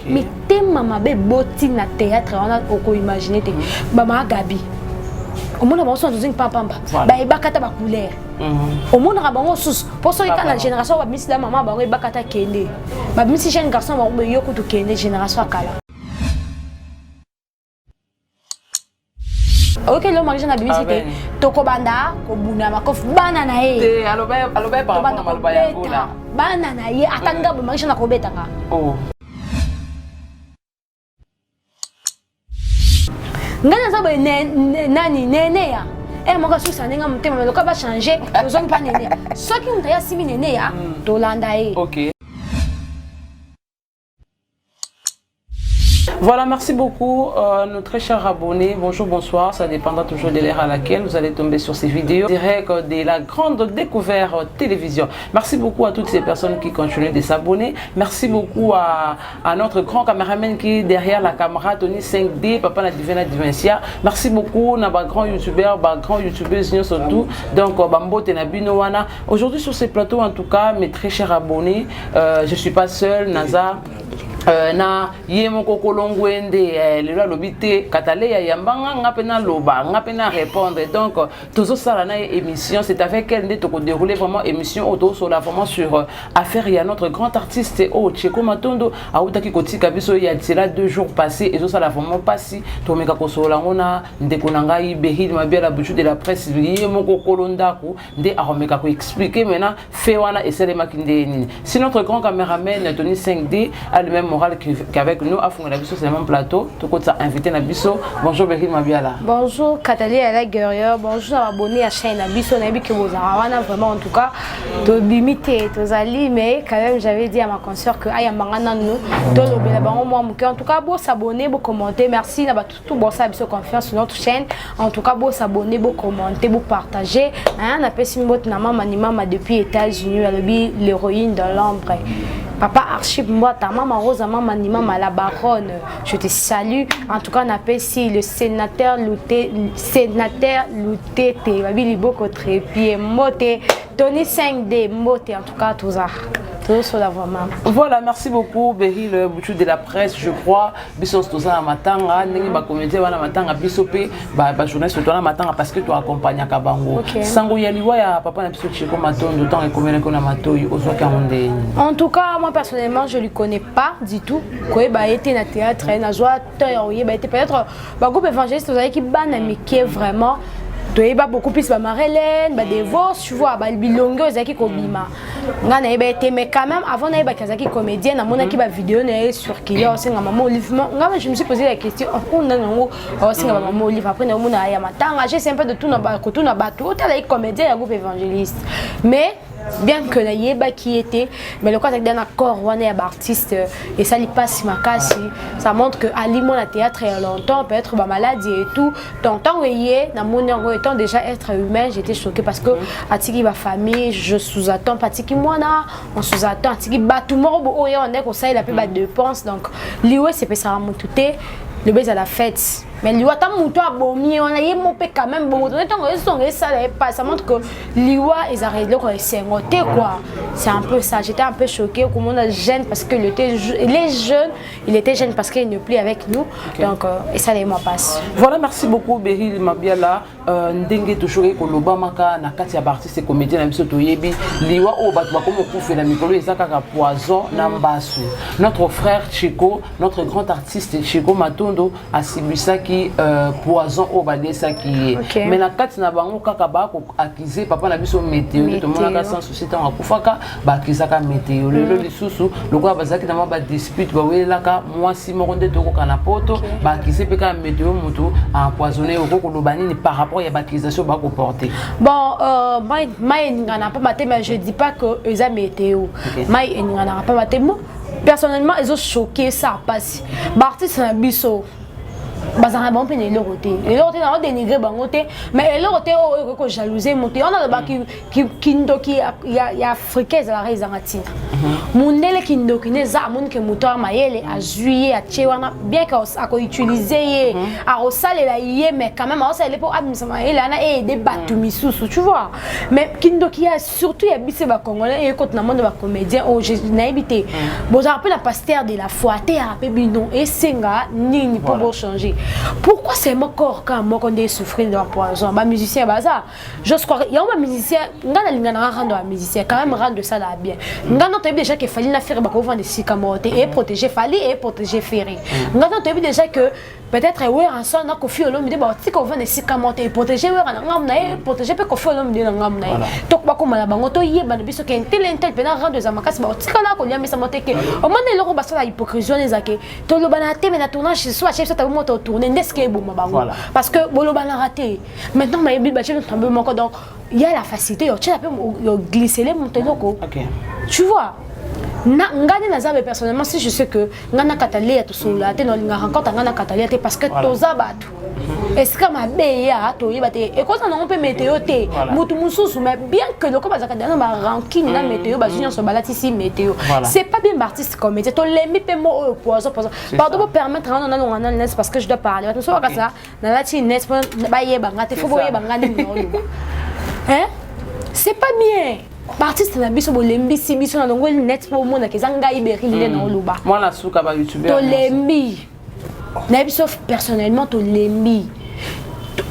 mais thème mabe boti na théâtre on a oko imaginer te mama Gabi au monde ba so nzingi pamba ba ebakata ba couleur au monde ra bango sus pour so ika na génération ba misi la maman ba ebakata kende ba misi jeune garçon ba yoko to kende génération kala. Ok, le mariage na bimisi te toko banda ko buna makof bana na ye te aloba par rapport à maloba ya ngola bana na ye atanga ba mariage na ko betanga oh ngana za ba nani nene ya eh moka susa ninga mutema mais loka ba changer ozongi pa nene soki mutaya simi nene ya to landa ye. OK. Voilà, merci beaucoup nos très chers abonnés. Bonjour, bonsoir, ça dépendra toujours de l'heure à laquelle vous allez tomber sur ces vidéos. Direct de la grande découverte télévision. Merci beaucoup à toutes ces personnes qui continuent de s'abonner. Merci beaucoup à notre grand caméraman qui est derrière la caméra, Tony 5D, Papa la Divina Divincia. Merci beaucoup à nos grands youtubeurs, grands youtubeuses surtout. Donc, Bambo Tenabinowana. Aujourd'hui sur ces plateaux, en tout cas, mes très chers abonnés, je ne suis pas seul, Naza. Na yemo kokolongo ende lelo lobité katale ya yambanga ngapena loba ngapena répondre donc toujours ça la émission c'est avec elle de te dérouler vraiment émission auto sur la vraiment sur affaire il y a notre grand artiste Cheko Matondo autaki kotika biso ya tira 2 jours passés et ça la vraiment passé to meka kosola ngona ndeko nangai behil mabia la bouche de la presse yemo kokolonda ko nde aromeka ko expliquer maintenant fait wana et c'est les makinde si notre grand caméraman Tony 5D a le même moral qu'avec nous à fond la biso c'est le même plateau tout côté ça invité na biso bonjour Behil Mabiala bonjour Katali à la guerrière bonjour abonné à chaîne na biso na bi que vous avez vraiment en tout cas to limité to ali mais quand même j'avais dit à ma consoeur que aya mangana nous to lobela bango moi en tout cas beau s'abonner beau commenter merci na ba tout bon ça biso confiance sur notre chaîne en tout cas beau s'abonner beau commenter beau partager hein na pesi mbot na mama ni mama depuis États-Unis l'héroïne de l'ombre Papa Archip moi ta maman Rose maman ni maman la baronne je te salue en tout cas on appelle ici le sénateur Louté Babili Boko Trépied Moté Tony 5D Moté en tout cas tout ça sur la voix maman. Voilà merci beaucoup Behil le bouchou de la presse je crois bisos tout ça matanga ningi ba communauté wana matanga bisope ba journaliste toi matanga parce que tu accompagnes Kabango sango yaliwa ya papa na biso Cheko Matondo tant ekomela ko na matoyi ozwaka onde. En tout cas moi personnellement je lui connais pas du tout quoi ba été na théâtre na joie toyoye ba été peut-être ba groupe évangéliste vous avez qui bana mais qui est vraiment tu as beaucoup plus de Marilène, des divorce, tu vois, des bilongo, des qui kobima. Ngana eba été mais quand même avant na eba kazaki comédienne, na mona ki ba vidéo na sur qui là, c'est maman Olive. Ngana je me suis posé la question, on a nango, c'est maman Olive après na mona ya matanga, j'ai un peu de tout na ba koto na bateau, tu as les comédiens ya groupe évangéliste. Mais bien que la yeba qui était mais le cas avec un accord on est artiste et ça lui passe ma casse ça montre que Ali mon a théâtre il y a longtemps peut-être ba maladie et tout tant voyez dans mon étant déjà être humain j'étais choquée parce que atiki ma famille je sous-attends patiki moi na on sous-attend atiki ba tout mort on est comme ça il a peu ba dépenses donc liwe c'est pas ça mon tout le baiser à la fête mais liwa ta muto abomi on a yemo pe quand même bon temps ça montre que liwa ils arrêtent le quoi quoi c'est un peu ça j'étais un peu choquée comme on a jeune parce que les jeunes il était jeune parce qu'il ne plus avec nous donc et ça les mois passent. Voilà merci beaucoup Behil Mabiala ndenge toujours ko lobamaka na kati ya artiste et comédien na biso toyebi liwa o bato bakomo kufa na mikolo ezaka ka poison na mbasu notre frère Cheko notre grand artiste Cheko Matondo a subisa qui poison au badesa qui mais la carte na bango kaka ba ko accuser papa na biso météo tout le monde a sans souci tant akufaka ba akizaka météo le lisusu le quoi bazaki na ba dispute ba welaka moi si mo ronde to ko kana poto ba akize pe ka météo moto empoisonné au ko lobani par rapport à l'accusation ba ko porter bon mai ngana pas maté mais je dis pas que eza météo mai ngana pas maté moi personnellement ils ont choqué ça passe artiste na biso bazana bon pe le roté na dénigrer bangoté mais le roté ko jalouser monter on a ba qui ndoki ya africaise la raison atina mundele qui ndoki ne za mun ke moteur mayele a juillet a tchewana bien que a ko utiliser a rosale la yé mais quand même on ça pour admission mayele ana et des batu misusu tu vois mais qui ndoki a surtout ya bise ba congolais et côté na monde ba comédien au na habité bon ça rappelle la pasteur de la foi te rappelle bino et senga nini pour changer. Pourquoi c'est mon corps quand moi qu'on est souffrir de la poison? Bah musicien bazar. Je crois il y a un musicien, ngana rendre un musicien quand même rendre ça là bien. Ngana tu déjà que fallait la faire bah qu'on vend des sicamotés et protéger fallait et protéger ferré. Ngana tu déjà que peut-être ouais en son na kofi olom de bah si qu'on vend des sicamotés et protéger ouais en ngam na et protéger pe kofi olom de ngam na. Donc ba ko mala bango to yé ba biso ke intel pena rendre za makasi ba tika na ko nyamisa moteke. Au moins le ko ba ça la hypocrisie les zake. To lo banate mais na tournage soit chef ça ta moto tourner n'est-ce bon parce que boloba l'a raté maintenant ma bibi bâti tombe mon corps donc il y a la facilité tu peux glisser les montées locaux tu vois ngani nazabe personnellement si je sais que ngana katalia to sola te no nga rencontre ngana katalia te parce que toza batu est-ce que ma beya to yeba te et quand on peut météo te mutu mususu mais bien que le comme azaka dans ma rancune na météo ba junior so balati si météo c'est pas bien artiste comme météo to lembi pe mo poison pardon pour permettre on a net parce que je dois parler tout ça ça na lati net ba yeba ngate fo boyeba ngani no hein c'est pas bien. Artiste na biso bolembi si biso na longo net pour mona ke zanga iberi lile na oluba moi na suka ba youtubeur to lembi na biso personnellement to lembi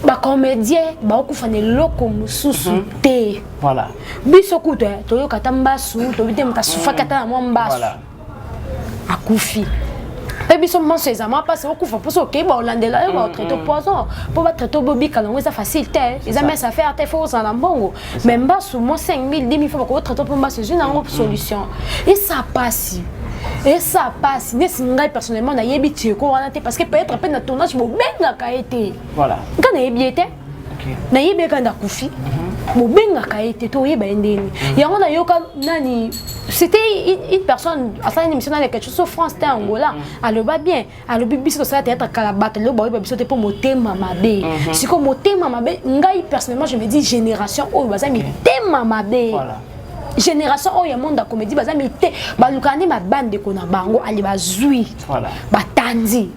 ba comédien ba okufane loko mususu te voilà biso kuto to yoka tambasu to bite mutasufa kata na mwambasu voilà akufi et biso manso ezama passe okufa pour so ke ba olandela ba traiter poison pour ba traiter bobi kalongo ça facile te ils mais ça faire te faut ça na mbongo même ba sous mon 5000 10000 fois ko traiter pour ba c'est une solution et ça passe ne singai personnellement na yebi tieko wana te parce que peut-être après na tournage bo benga ka été voilà quand na yebi été na yebi ka nda kufi bo benga ka été to yeba ndeni yango na yoka nani c'était une personne à ça une émission dans quelque chose sur France t'es Angola alors va bien alors bibiso ça théâtre kalabat le boy bibiso te pour monter mamabe si comme monter mamabe ngai personnellement je me dis génération oh bazami te mamabe voilà génération oh ya monde de comédie bazami te balukani ma bande ko na bango ali bazui voilà batandi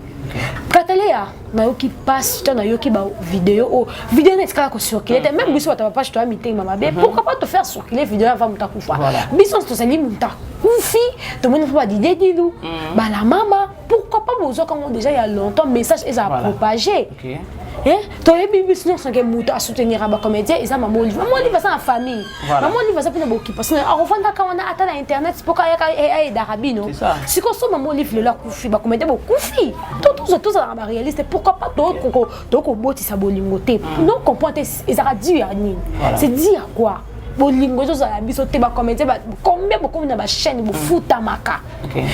Katalia, na yoki passe, tu na yoki ba vidéo n'est pas que circuler. Même biso ta page toi meeting mama be. Pourquoi pas te faire circuler vidéo avant muta kufa. Biso to sali muta kufi, to mona pas d'idée didou. Ba la mama, pourquoi pas bozo quand déjà il y a longtemps message est à propager. OK. Hein? Toi les bibis non sans que muta à soutenir ba comédien, ils a maman livre. Maman livre ça en famille. Maman livre ça pour beaucoup parce que on vend quand on a atteint internet, c'est pour qu'il y ait d'arabi non. Si qu'on soit maman livre la kufi ba comédien ba kufi. Tout ça dans la réalité pourquoi pas donc au boti ça bolingo te non comprendre ils a dit c'est dire quoi bolingo ça la biso te ba commenter combien beaucoup na ba chaîne bo futa maka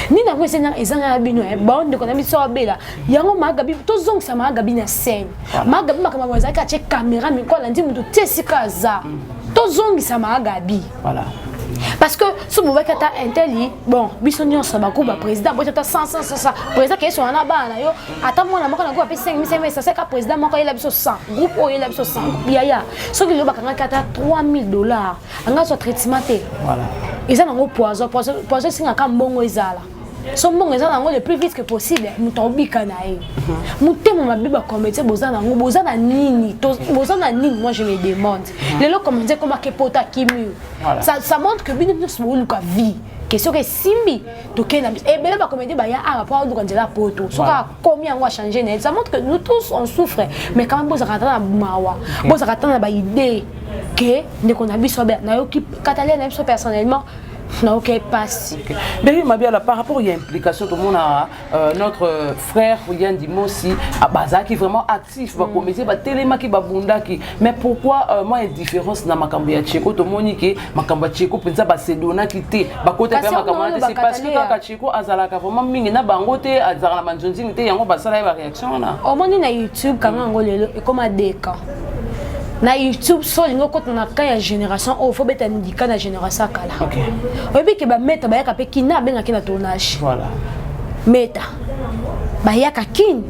ni na ko senya ezanga bino e ba ndeko na biso abela yango magabi to zong ça magabi na scène magabi makama mwaza ka check caméra mais quoi lundi mutu tesika za to zong ça magabi voilà. Parce que ce mouvement qui est intelli, bon, bisognon ça va couper président, bon, tu 100 président qui est sur un abana yo, attends moi la mort on a coupé 5000 ça c'est que président moi il a besoin 100, groupe il a besoin 100, ya, ce que le bac on a $3000, on a soit traitement voilà. Ils ont un poison c'est un cambongo ezala. Son bon ezala le plus vite que possible, mutobika na e. Mutemo mabiba commettre bozana nini, bozana nini moi je me demande. Les lots comme dire comment que pota kimu. Ça montre que bino nous luka vie. Question que simbi to kena et bela ba comédie ba ya a rapport do kanjela poto. Soka combien on va changer net. Ça montre que nous tous on souffre mais quand même bozaka na mawa. Bozaka na ba idée que ne qu'on a biso na yo ki catalan na biso personnellement. Non, ok, passe. Mais Mabia, par rapport à l'implication, tout le monde a notre frère Yann Dimo aussi, qui est vraiment actif, va commencer, va télémaki, va bundaki. Mais pourquoi moi il y a différence dans ma cambia Tcheko, tout le monde qui ma cambia Tcheko, pensa va se donner quitter, va côté faire ma cambia, c'est parce que quand Tcheko azalaka vraiment mingi na bangote azala manjonzi n'était yango ba ça la réaction là. Au moins na YouTube quand on ngolelo et comme à deka. Na YouTube so lingo ko na ka ya génération o faut beta ndika na génération kala. OK. Obi ke ba meta ba yaka pe kina benga kina tournage. Voilà. Meta. Ba yaka kin.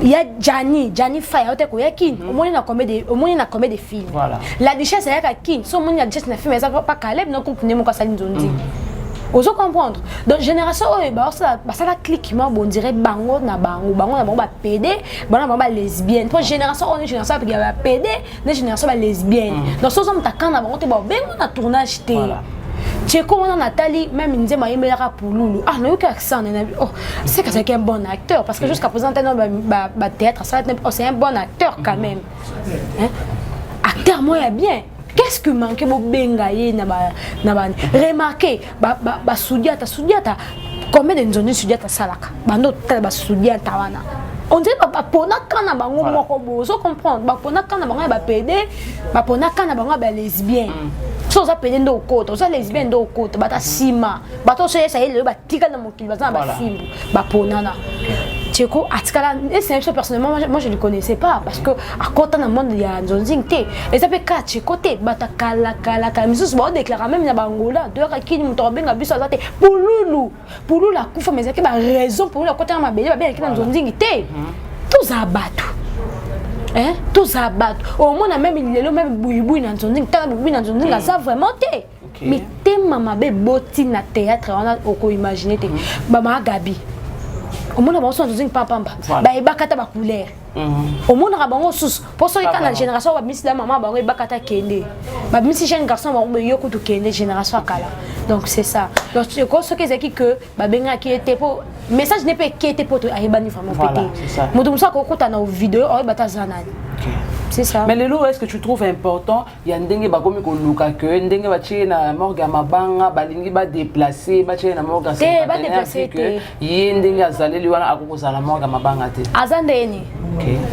il y a Gianni Faya ote ko yakin au moins na combien de films voilà la richesse ya kin so mon ya richesse na film ça pas Caleb non comprendre mon kasali nzondi ozo comprendre donc génération oyo ba ça cliquement bon dirait bango na bango ba PD bango ba lesbienne pour génération on génération ba PD na génération ba lesbienne donc so so mtakana na bango te ba bengo na tournage te Tcheko on Nathalie même il disait ma yemela pour Loulou ah non aucun accent oh c'est que c'est un bon acteur parce que jusqu'à présent dans théâtre ça c'est un bon acteur quand même hein acteur moi bien qu'est-ce que manque bo bengaye na remarquer Soudiata combien de zones Soudiata salaka bando tala Soudiata wana on dirait pona kana bango moko bozo comprendre pona kana bango ba PD pona kana bango ba lesbien so za PD ndo okota so lesbien ndo okota bata sima bato so yesa ile ba tika na mokili bazana ba simbu ba ponana Tcheko atkala et c'est personnellement moi je ne connaissais pas parce que à côté dans le monde il y a nzonzingté et ça fait ka Tcheko te bata kala misus ba déclarer même na bangola de ka kini muto benga biso azate pululu la kufa mais ça que ba raison pour la côté na mabele ba bien kina nzonzingité tous abatu hein tous abatu au moins même il même boui na nzonzing ta boui na nzonzing ça vraiment te mais te mama be boti na théâtre on a oko imaginer te mama Gabi au monde ba so nzonzing papa ba ebakata ba couleur au monde na bango sous pour so ika na génération ba misi la maman bango ebakata kende ba misi jeune garçon ba yoko to kende génération kala donc c'est ça donc ce que c'est que ba benga qui était pour message n'est pas qui était pour ayebani vraiment pété moto musa ko kota na vidéo o bata zanani c'est ça mais lelo est-ce que tu trouves important ya ndenge ba komi ko luka que ndenge ba tie na morgue mabanga balingi ba déplacer ba tie na morgue c'est ba déplacer que ye ndenge azaleli wana akoko na morgue mabanga te azandeni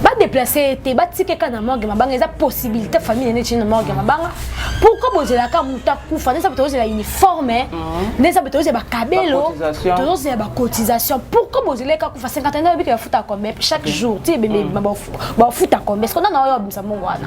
ba déplacer te ba tike kana morgue mabanga eza possibilité famille ne tie na morgue mabanga pourquoi bozela ka muta kufa nesa beto la uniforme nesa beto ba kabelo to ba cotisation pourquoi bozela ka kufa 50 ans bika futa combien chaque jour ti bébé ba futa combien est-ce qu'on a na bisamongo wana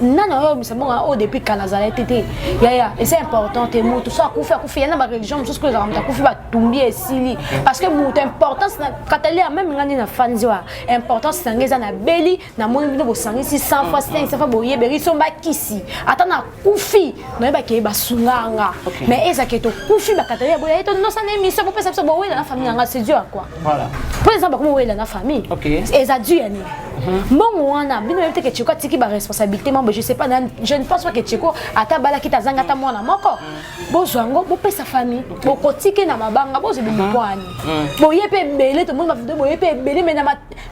nana yo bisamongo au depuis kanazala tete ya et c'est important te mutu so akufi yana ba religion muso ko za muta kufi ba tumbi esili parce que mutu importance na katalia même ngani na fanzi wa importance sangeza na beli na moni bino bo sangisi 100 fois 500 fois boye beri so ba kisi atana kufi no ba ke ba sunganga mais eza ke to kufi ba katalia boye to no sana mi so bo pesa so bo we na famille nga c'est dur quoi voilà par exemple comment we na famille eza dur yani bon wana bino yete ke Tcheko tiki ba responsabilité moi je sais pas je ne pense pas que Tcheko ata bala kita zanga ta mwana moko bozwango bo pesa famille bo kotike na mabanga bo zebi kwani bo yepe belé to mo ma vidéo bo yepe belé mais na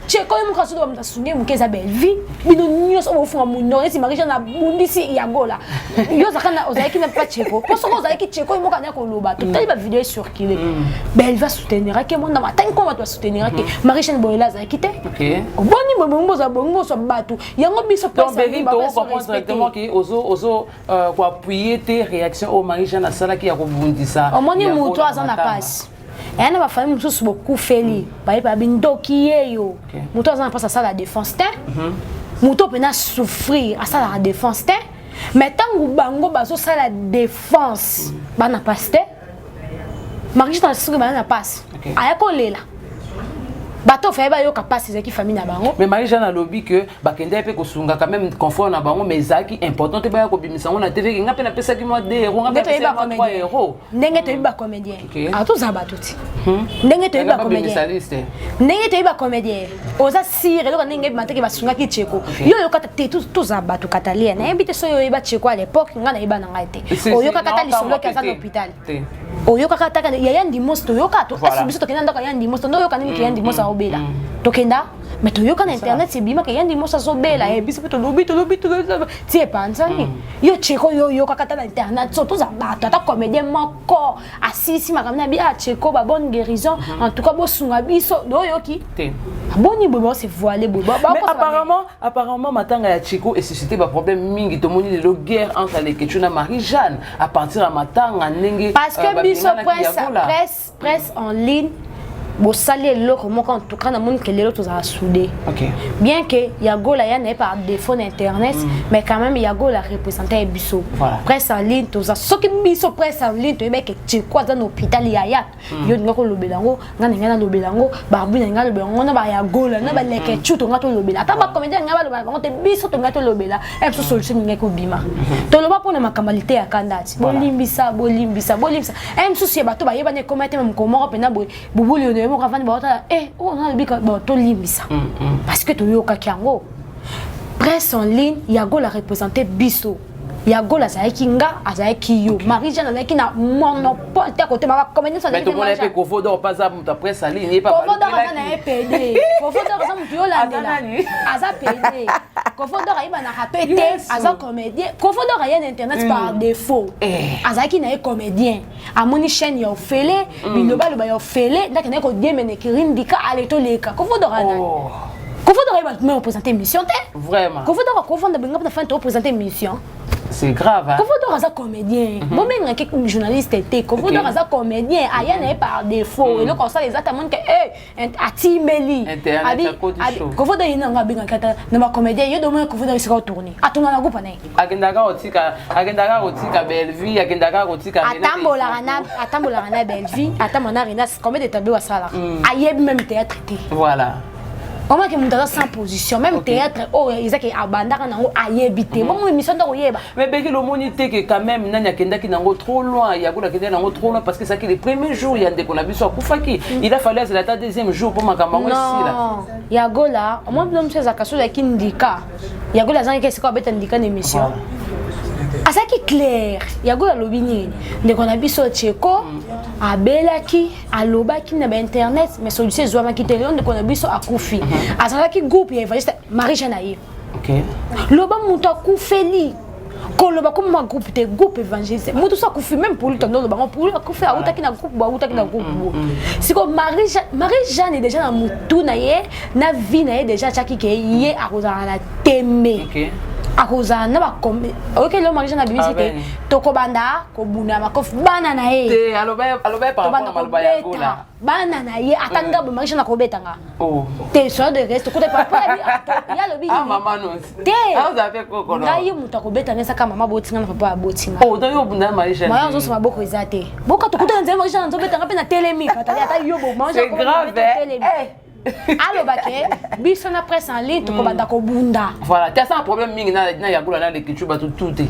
Tcheko mo kaso do mtasunye mukeza belle vie bino nyos o funga muno esi marisha na bundisi ya gola yo zakana ozaki na pas Tcheko pour ce ozaki Tcheko mo kana ko loba to tali ba vidéo circuler belle va soutenir que mon na matang ko va soutenir que marisha boyela zakite boni bongo bongo so batu yango biso donc Berry to comprendre directement que ozo quoi appuyer tes réactions au marisha na sala qui a rebondisa au moni muto azana passe yana ba famille mususu beaucoup feli ba bindoki yeyo muto azana passe ça la défense te muto pena souffrir à ça la défense te mais tangu bango bazo ça la défense bana passe te marisha na suku bana passe ayako lela bato fait ba yo capacité qui famille na bango mais Marie Jeanne a lobby que bakende pe ko sunga quand même confort na bango mais zaki important te ba ko bimisa on na TV nga pe na pesa ki mo de héros nga pe pesa 3 héros ndenge to ba comédien a tous abatuti ndenge to ba comédien ndenge to ba comédien oza sire lo ndenge mateke ba sunga ki Tcheko yo kata te tous abatu katalia na yebite so yo ba Tcheko à l'époque nga na yeba na ngai te o yo kata li solo ka za l'hôpital o yo kata ka ya yandi mosto yo kato asibiso to kenda ka yandi mosto ndo yo kanini ki yandi mosto obela tokenda mais toyoka na internet c'est bima ke yandi mosa zobela e biso to lobi ti e panzani yo Tcheko yo kakata na internet so to za bato ata comédien moko asisi makamna bi a Tcheko ba bonne guérison en tout cas bo sunga biso do yoki te boni bobo c'est voilé bobo mais apparemment matanga ya Tcheko et suscité ba problème mingi to moni le guerre entre les Ketchuna Marie Jeanne à partir de matanga ndenge parce que biso presse en ligne bosali loko moko en tout cas na monde que les autres a soudé. OK. Bien que Yago la n'est pas défaut d'internet, mais quand même Yago la représentait biso. Voilà. Presse en ligne tout ça. Ce qui biso presse en ligne tu que tu quoi dans l'hôpital yaya. Yo ngako lobelango, ngana lobelango, barbu ngana lobelango na ba Yago la na ba leke chuto ngato lobela. Ta ba comédien ngaba lobelango te biso to ngato lobela. E so solution ngako bima. To loba pona makamalité ya kandati. Bolimbisa. Em souci bato ba yeba ne commettre même comment pena bubuli ne mo kafani ba ota on a bika ba to limbisa. Parce que to yoka kiango. Presse en ligne, Yago la représenté biso. Yago la zaiki nga azaiki yo. Marie-Jeanne azaiki na monopole te côté ma comédien ça. Mais tout le monde est Kofo d'or pas ça ta presse en ligne, pas Kofo d'or na PD. Kofo d'or ça mutu yo landela. Aza PD. Kofo d'or aiba na rapete, aza comédien. Kofo d'or ya internet par défaut. Azaki na comédien. Amoni chaîne ya ofele, biloba loba ya ofele, ndakene ko diemene kirindika aleto leka. Kofo d'or na. Kofo d'or aiba me représenter mission te. Vraiment. Kofo d'or ko fonda benga na fin te représenter mission. C'est grave. Hein? Kofo d'or aza comédien. Bon mais quelques journalistes étaient Kofo d'or aza comédien. Aya n'est par défaut. Et le conseil exactement que ati meli. Internet Kofo d'or ina nga benga kata na ba comédien yo demain Kofo d'or sera tourner. Atunga na groupe na. Agendaka otika Belleville, agendaka otika Atambola rana Belleville, atamana rena combien de tableaux à ça là. Ayeb même théâtre traité. Voilà. Au moins que mon dans sans position même théâtre ils a que abandaka nango ayebité. Bon émission de oyeba. Mais beki le monité que quand même nanya kendaki nango trop loin, ya gola kenda nango trop loin parce que ça qui les premiers jours il y a des konabiso akufaki. Il a fallu c'est la deuxième jour pour makambango ici là. Non, ya gola, au moins même chose akaso la kindika. Ya gola zanga que c'est quoi bête indika émission. Asaki clair, yago la lobini. Ndeko na biso Tcheko, abelaki, alobaki na ba internet, mais solution zwa makite leon ndeko na biso akufi. Azalaki groupe ya evangeliste Marie-Jeanne Aye. OK. Loba muto akufeli. Koloba comme ma groupe te groupe évangéliste. Muto so akufi même pour lui tondo loba pour lui akufi a utaki na groupe ba utaki na groupe. Siko Marie-Jeanne est déjà na mutu na ye, na vie na ye déjà chaki ke ye akozana na teme. OK. Akoza na ba comme OK le Marie-Jeanne na bibisi te tokobanda ko buna makof bana na ye te aloba par rapport à malba ya gola bana na ye atanga ba Marie-Jeanne na kobetanga te so de reste ko te papa ya lobi maman non te vous avez quoi na ye muta kobetanga saka mama botinga na papa botinga donc yo bunda Marie-Jeanne moi on se ma boko ezate boka to kuta nzema Marie-Jeanne nzobetanga pe na telemi katali ata yo bo manger ko telemi allo baké biso na presse en ligne to ko banda ko bunda voilà tu as un problème mingi na ya gola na le kitu ba tout te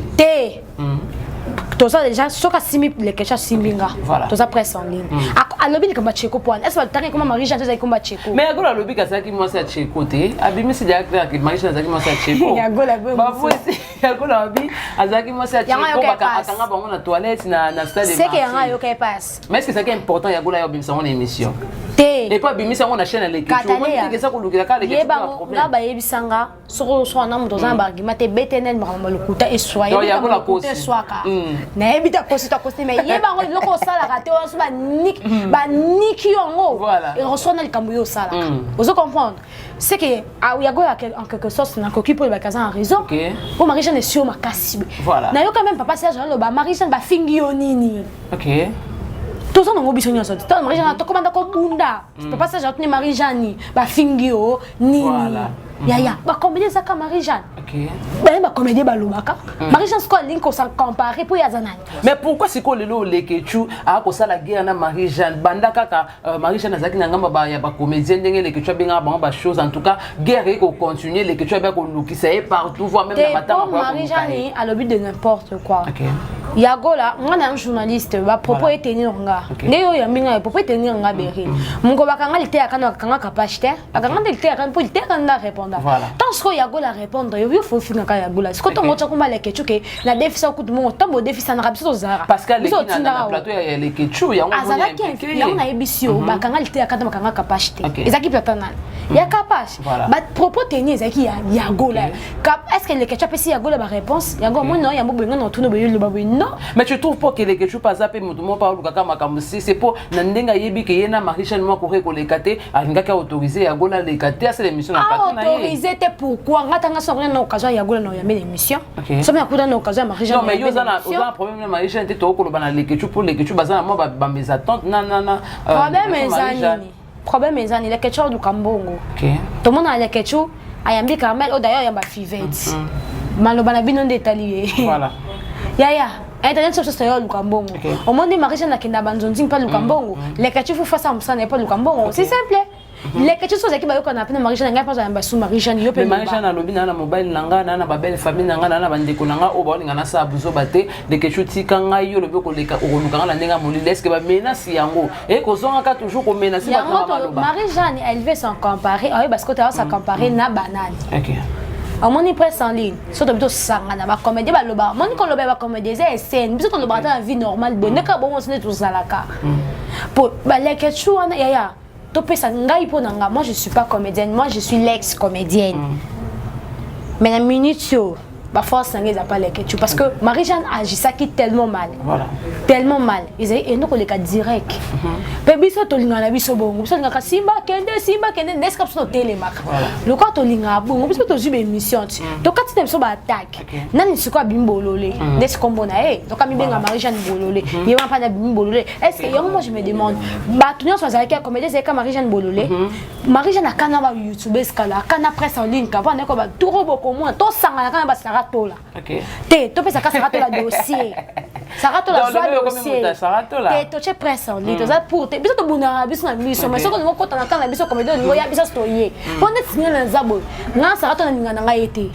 tout ça déjà soka simi les kecha simbinga tout ça presse en ligne alobi ni kamba Tcheko point est-ce que tu comment Marie-Jeanne tu kamba Tcheko mais ya gola alobi ka saki moi ça Tcheko te abimi si dia que Marie-Jeanne zaki moi ça Tcheko ya gola ba voici ya gola abi azaki moi ça Tcheko ba akanga bango na toilette na stade de c'est que yanga yo kay passe mais est-ce que c'est important ya gola yo bimisa on émission te et pas bimisa on a chaîne les kitu on dit que ça ko lukira ka les kitu problème nga ba yebisanga soko so na muto za ba argumenter betenel ma lokuta et soyez ya gola ko swaka na ebita kosi mais yeba ngo loko sala ka te on so ba nick yongo et reçoit na likambo yo sala vous comprendre c'est que ya gola en quelque sorte na koki pour ba kaza en raison pour Marie-Jeanne sur makasi voilà na yo quand même papa Serge lo ba Marie-Jeanne ba fingi yo nini OK tout ça non obiso nyonso to Marie-Jeanne to komanda ko bunda papa Serge atuni Marie-Jeanne ba fingi yo nini ya ba combien ça ka Marie-Jeanne OK ba comédie ba lobaka Marie-Jeanne ko link ko sans comparer pour yazanani mais pourquoi c'est ko lelo lekechu a ko sala guerre na Marie-Jeanne banda kaka Marie-Jeanne azaki na ngamba ba ya ba comédien ndenge lekechu benga ba chose en tout cas guerre ko continuer lekechu ba ko lukisa et partout voir même na matama pour Marie-Jeanne a le but de n'importe quoi OK yagola ngana un journaliste ba propos etenir nga ndeyo ya minga propos etenir nga beri mungo bakanga lite akana bakanga kapashite bakanga lite akana pour lite akana répondre tant ce que yagola répondre yo faut finir ka yagola ce que ton moto kuma leke chuke na déficit ku tout monde tambo déficit na rabiso zara parce que na plateau ya leke chu ya azala ki ya na ebisio bakanga lite akana bakanga kapashite ezaki platana ya kapash ba propos tenir ezaki yagola est-ce que leke chu pesi yagola ba réponse yagola moi non ya mobonga no tuno boyo le babino. Mais tu trouves pas que les quelque chose pas zappé mutumo pa lukaka makamsi c'est pour nandenga yebi ke yena Marie-Jeanne moi ko lekate alinga ka autoriser ya gola lekate c'est l'émission na plateau na autoriser te pourquoi ngatanga so na occasion ya gola na ya l'émission so me akuda na occasion Marie-Jeanne non mais yo za na problème na Marie-Jeanne te to ko lobana lekatu pour lekatu bazana moi ba mes attentes na problème ezani problème est les ketchup du Kambongo. OK. Tout le monde a les ketchup, ayambi Carmel, oh d'ailleurs yamba fivette. Maloba na bino détaillé. Voilà. Ya. Internet sur ce Lukambongo. Au monde des Marie-Jeanne la kenda banzonzing pas Lukambongo. Les ketchup faut face à ça n'est pas Lukambongo. C'est simple. Les ketchup sont qui ba qu'on appelle Marie-Jeanne nga pas yamba sous Marie-Jeanne yo pe. Marie-Jeanne alobi na mobile nanga na ba belle famille nanga na bandeko nanga o ba linga na sa buzo bate les ketchup tikanga yo lobi ko leka o lukanga na ndenga molile est-ce que ba menace yango et ko zonga ka toujours ko menace ba maloba. Marie-Jeanne elle veut s'en comparer parce que tu as ça comparer na banane. OK. On money presse en ligne surtout plutôt sanga na ba comédie ba loba moni ko loba ba comédie c'est scène biso ko loba dans la vie normale bonne ka bon on se tout ça là ka pour ba les ketchup na ya to pesa ngai po nanga moi je suis pas comédienne moi je suis l'ex comédienne mais la minute yo ba force ngai za pas les ketchup parce que Marie-Jeanne agit ça qui tellement mal voilà tellement mal ils et nous ko les cas direct pe biso to linga na biso bongo biso linga ka simba kende neska biso télé mak le quoi to linga bongo biso to jube émission to kati biso ba attaque nani siko bimbololé des combo na to ka mi benga Marie-Jeanne bololé yeba pa na bimbololé est-ce que moi je me demande ba tout nyonso azalaki comédie c'est comme Marie-Jeanne bololé Marie-Jeanne akana ba YouTube skala akana presse en ligne ka va ne ko ba turo boko moins to sanga kana ba saratola OK te to pesa ka saratola dossier saratola dossier te to che presse en ligne to za pour te biso to buna biso na biso mais soko ngo kota na kana biso comédie ngo ya biso stoye po net sinya na zabo nga saratola ninga na nga yete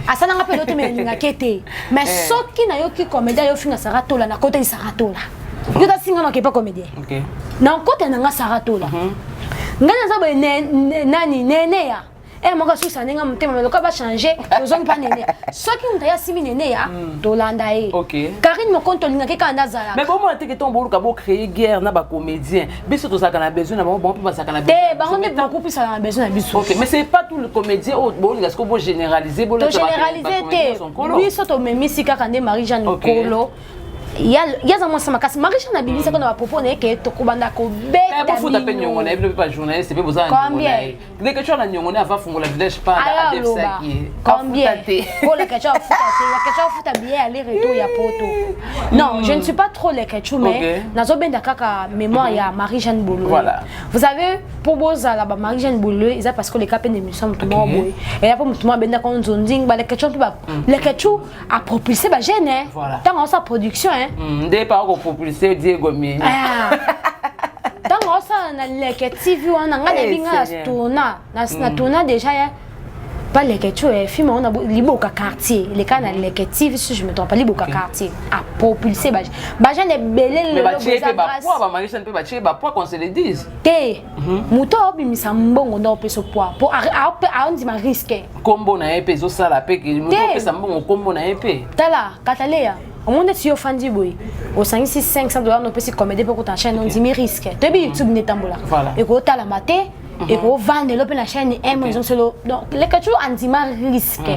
asana nga pe dote me ninga kete mais soki na yo ki comédie yo finga saratola na kota ni saratola yo ta singa na ke pas comédien OK na kota na nga saratola nga na zabo nani nene ya moi je suis ça n'enga mutema mais le cas va changer nous on pas nene soki mutaya simi nene ya tolanda e OK Karine mo konto linga ke kanda zala mais bon moi te que ton bolu ka bo créer guerre na ba comédien biso to ça kana besoin na bon pas ça kana besoin ba on est beaucoup plus à besoin na biso OK mais c'est pas tout le comédien au bolu est-ce que vous généraliser bolu généraliser te lui soto memisi kaka nde Marie-Jeanne Kolo il y a ça moi ça makasi Marie-Jeanne na bibisa ko na propos ne ke to kubanda ko beta mais faut taper nyongo na bible pas journaliste c'est pas besoin combien dès que tu as nyongo na va fungola village pas à ça qui combien pour les ketchup futa bien aller retour ya poto non je ne suis pas trop les ketchup mais nazo benda kaka mémoire ya Marie-Jeanne Boulou voilà vous savez pour boza là Marie-Jeanne Boulou ils a parce que les capes de mission tout moi boy et là pour moi benda kon zonding ba les ketchup a propulsé ba gêne tant sa production ndé pas ko propulser Diego mi tant ça na les TV wana nga de binga tourna na tourna déjà pas les ketchup film on a liboka quartier les cas na les TV si je me trompe pas liboka quartier a propulser ba gêne de belé le ba Marie-Jeanne pe ba tie ba poids qu'on se le dise te muto obimisa mbongo ndo peso poids pour a on dit ma risque combo na épée zo sala pe que muto pesa mbongo combo na épée tala katalea au monde si yo fandi boy au 500 $, no pesi comédie pour ta chaîne on dit mi risque te bi YouTube netambola et ko tala maté et ko vendre le la chaîne ils ont solo donc les ketchup anti-ma risque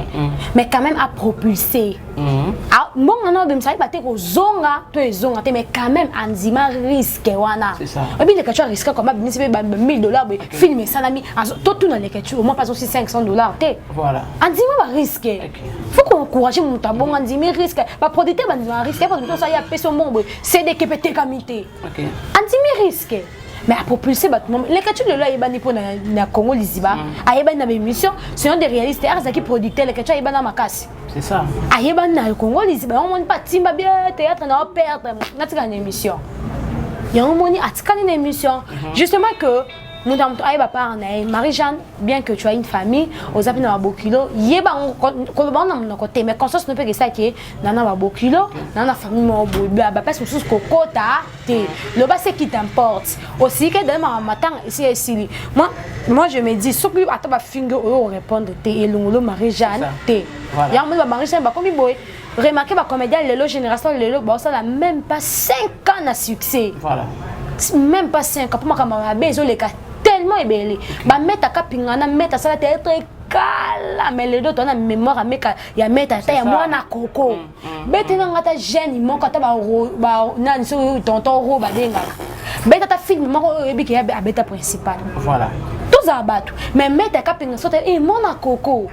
mais quand même à propulser bon non bim ça baté ko zonga to zonga te mais quand même anti-ma risque wana c'est ça et puis les ketchup risque comme bim c'est $1000 filmer ça l'ami tout dans les ketchup au moins pas aussi $500 te voilà anti-ma risque faut qu'on encourager mon tabon anti-ma risque ba producteur ba risque parce que ça y a peso mon c'est des kepete kamité anti-ma risque mais à propulser les ketchup de là yebani pour na Congo liziba ayebani na émission sinon des réalistes qui producteurs les ketchup yebana makasi c'est ça ayebani na Congo liziba on monte pas timba bien théâtre na perdre na tika une émission y a un moni atika une émission justement que nous avons Marie-Jeanne, bien que tu as une famille, aux appels dans Bokilo, yeba on côté mais conscience ne peut que ça qui est dans la Bokilo, dans la famille mon parce que sous kokota le bas c'est qui t'importe aussi que demain matin ici moi je me dis surtout à ta finger au répondre et le Marie-Jeanne y a un Marie-Jeanne ba comme boy remarquez ba comédien le génération le ça n'a même pas 5 ans à succès voilà même pas 5 ans pour moi comme besoin les tellement ébélé ba mettre kapingana mettre ça théâtre kala mais les deux on a mémoire à mettre ya mettre ta ya mwana koko bete na ngata jeune mon kata ba nani so tonton ro ba denga beta ta film moko ebiki ya beta principal voilà tous abatu mais mettre kapingana so et mwana koko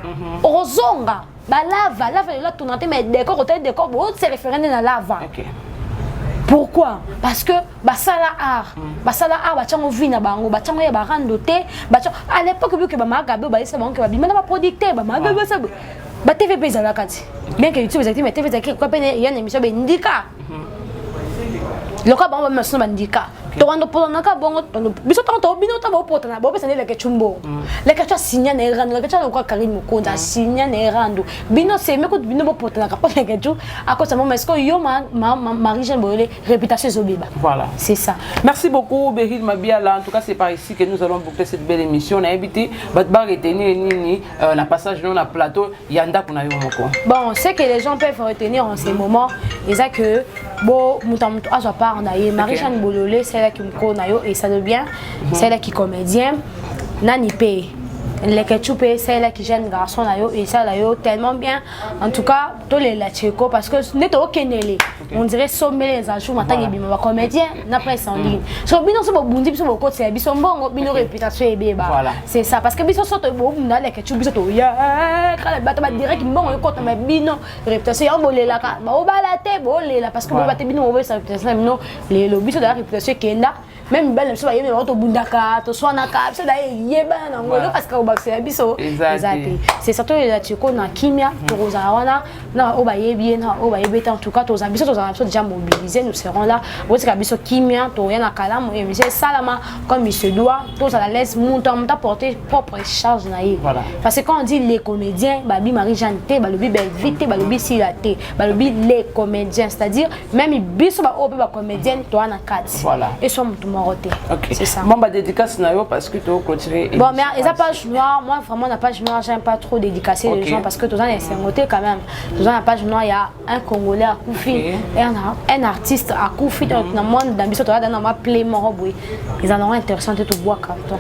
ozonga ba lava la tonate mais décor hôtel décor bo c'est référent na lava Pourquoi? Parce que basala art, bachango vina bango, bachango ya barando te, à l'époque vu que ba magabe ba yesa bango que ba bimana ba producteur ba magabe ça ba TV pesa la kati. Bien que YouTube exactement TV ça quoi peine il y a une émission bendika. Le cas ba ma so bandika. To wando polo naka bongo biso tanto bino ta bo potana bo pesa ne leke chumbo. Leke cha sinya ne rando leke cha ko Karim Mukonda sinya ne rando. Bino se me ko bino bo potana ka pa leke chu akosa mo est-ce que yo Marie-Jeanne Bololé réputation zobiba. Voilà. C'est ça. Merci beaucoup Beryl Mabiala. En tout cas, c'est par ici que nous allons boucler cette belle émission. On a invité Batba retenir ni la passage dans la plateau Yanda kuna yo moko. Bon, ce que les gens peuvent retenir en ces moments, c'est que bon mutamto a part on a Marie-Jeanne Bololé, c'est là qui me connaît et ça de bien, c'est là qui comédien, nani paye. Les ketchup c'est là qui jeune garçon là et ça là tellement bien. En tout cas, tous les lacheko parce que n'est pas kenele. On dirait sommer les ajouts matin et bima comédien n'a pas en ligne. So bino so bondi biso boko c'est biso mbongo bino réputation et beba. C'est ça parce que biso soto bo na les ketchup biso to ya kala bata direct mbongo ko to ma bino réputation ya bolé là ka ba obalate bolé là parce que bo bata bino bo sa réputation bino les biso de la réputation kenda même belle so ba yeme to bundaka to swanaka so da yeba na ngolo parce que c'est surtout la tchiko na kimia rosawana na obaye bien na obaye beta en tout cas tous abiso déjà mobilisés nous serons là parce que abiso kimia to yana kalamu et monsieur salama comme il se doit tous à la laisse monter porter propre charge na yi parce que quand on dit les comédiens babi Marie-Jeanne te balobi vite balobi silate balobi les comédiens c'est-à-dire même biso ba obe ba comédienne to ana kat et so mutu moroté c'est ça bon ba dédicace na yo parce que to continuer bon mais et ça page noire moi vraiment la page noire j'aime pas trop dédicacer les gens parce que tous les singoté quand même tous la page noire il y a un Congolais à Koufi et un artiste à Koufi dans le monde dans biso to dans ma play morobui ils en ont intéressant de tout boire donc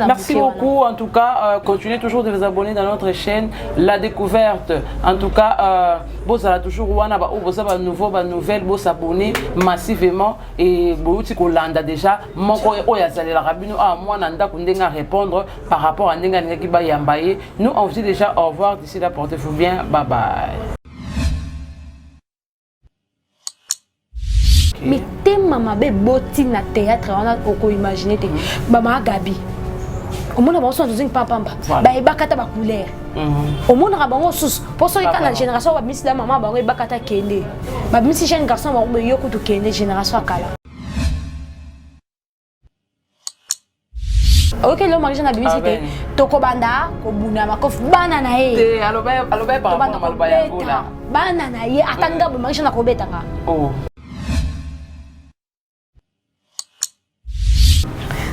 merci beaucoup en tout cas continuez toujours de vous abonner dans notre chaîne La Découverte en tout cas vous allez toujours wana ba vous avez nouveau ba nouvelle vous s'abonner massivement et bouti ko landa déjà moko oya zalela rabino ah moi nanda kundenga répondre par rapport à ndenga qui ba yambaye nous on vous dit déjà au revoir d'ici là portez-vous bien bye bye. Mais t'es maman be boti na théâtre on a oko imaginer te maman Gabi au monde on sont papa ba ebakata ba couleur au monde rabango sous pour ceux qui la génération ba miss la maman ba ebakata kende ba miss jeune garçon ba yoko to kende génération akala. Ok, le Marie-Jeanne a bibisité. Toko banda, ko buna makof banana e. Te aloba par rapport à malbaya ola. Banana e atanga ba Marie-Jeanne ko betanga. Oh.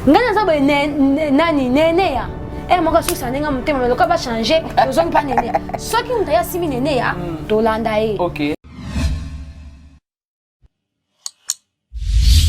Ngana za ba nani nene ya. Eh moka susa nenga mutema loka ba changer, ozongi pa nene. Soki mutaya simi nene ya, to landa e. OK.